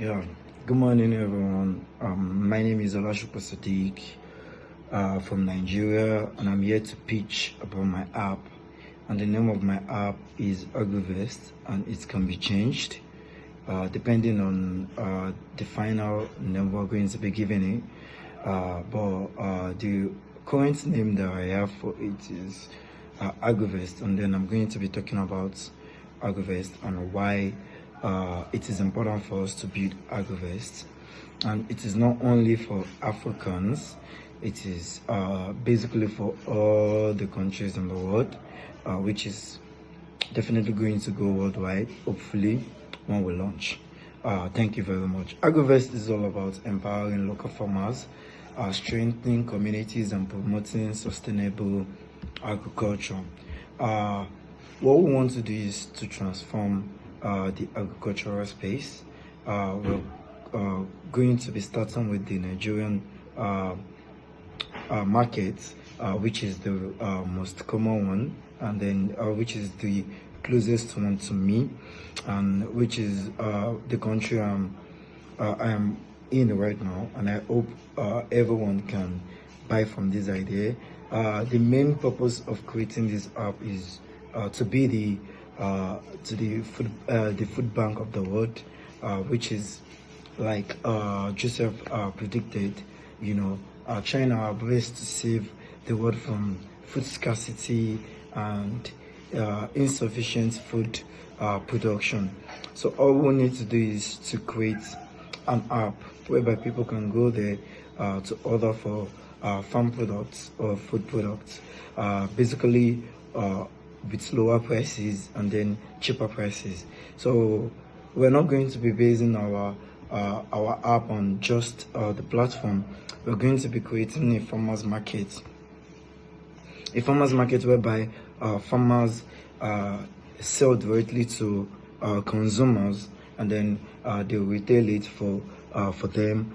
Yeah, good morning, everyone. My name is Olashupa Sadiq from Nigeria, and I'm here to pitch about my app. And the name of my app is AgriVest, and it can be changed depending on the final name we're going to be giving it. But the current name that I have for it is AgriVest, and then I'm going to be talking about AgriVest and why it is important for us to build AgriVest. And it is not only for Africans, it is basically for all the countries in the world, which is definitely going to go worldwide, hopefully, when we launch. Thank you very much. AgriVest is all about empowering local farmers, strengthening communities, and promoting sustainable agriculture. What we want to do is to transform the agricultural space. We're going to be starting with the Nigerian market, which is the most common one, and then which is the closest one to me, and which is the country I am in right now, and I hope everyone can buy from this idea. The main purpose of creating this app is to be the food bank of the world, which is like Joseph predicted. China are best to save the world from food scarcity and insufficient food production. So all we need to do is to create an app whereby people can go there to order for farm products or food products, basically with lower prices and then cheaper prices. So we're not going to be basing our app on just the platform. We're going to be creating a farmers market. A farmers market whereby farmers sell directly to consumers, and then they retail it for them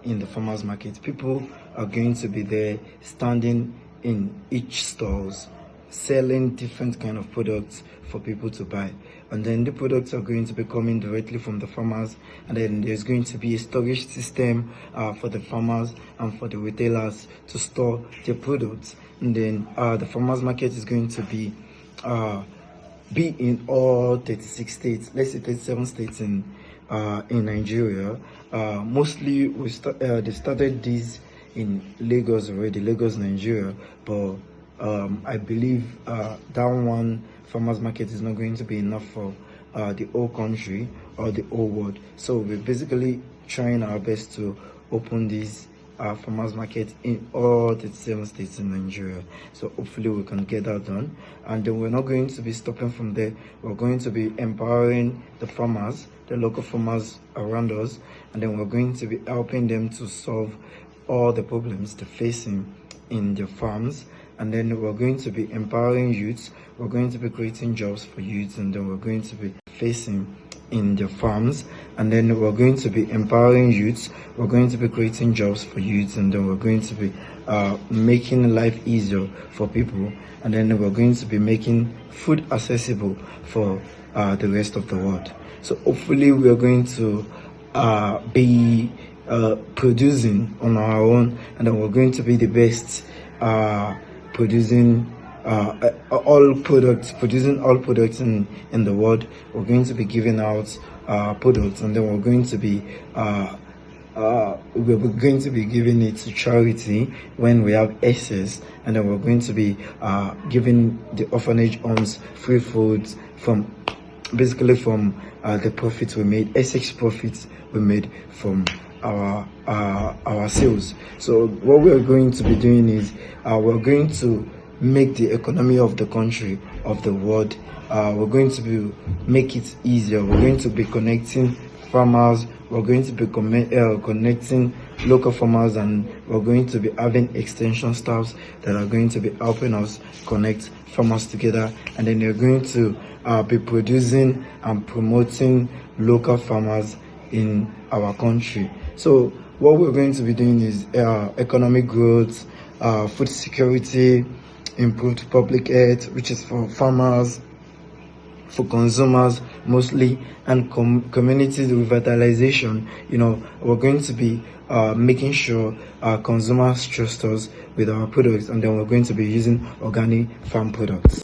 in the farmers market. People are going to be there standing in each stores, selling different kind of products for people to buy, and then the products are going to be coming directly from the farmers, and then there's going to be a storage system for the farmers and for the retailers to store their products. And then the farmers market is going to be in all 36 states, let's say 37 states in Nigeria. Mostly they started this in Lagos already, Lagos, Nigeria, but I believe that one farmers market is not going to be enough for the whole country or the whole world. So we're basically trying our best to open this farmers market in all 37 states in Nigeria. So hopefully we can get that done. And then we're not going to be stopping from there. We're going to be empowering the farmers, the local farmers around us, and then we're going to be helping them to solve all the problems they're facing in their farms. And then we're going to be empowering youths, we're going to be creating jobs for youths, and then we're going to be facing in the farms, and then we're going to be empowering youths, we're going to be creating jobs for youths, and then we're going to be making life easier for people, and then we're going to be making food accessible for the rest of the world. So hopefully we're going to be producing on our own, and then we're going to be the best producing all products in the world. We're going to be giving out products, and then we're going to be giving it to charity when we have excess, and then we're going to be giving the orphanage homes free foods from the profits we made, excess profits we made from our sales. So what we're going to be doing is we're going to make the economy of the country, of the world, we're going to make it easier. We're going to be connecting farmers, we're going to be connecting local farmers, and we're going to be having extension staffs that are going to be helping us connect farmers together, and then they're going to be producing and promoting local farmers in our country. So what we're going to be doing is economic growth, food security, improved public health, which is for farmers, for consumers, mostly, and community revitalization. We're going to be making sure our consumers trust us with our products, and then we're going to be using organic farm products.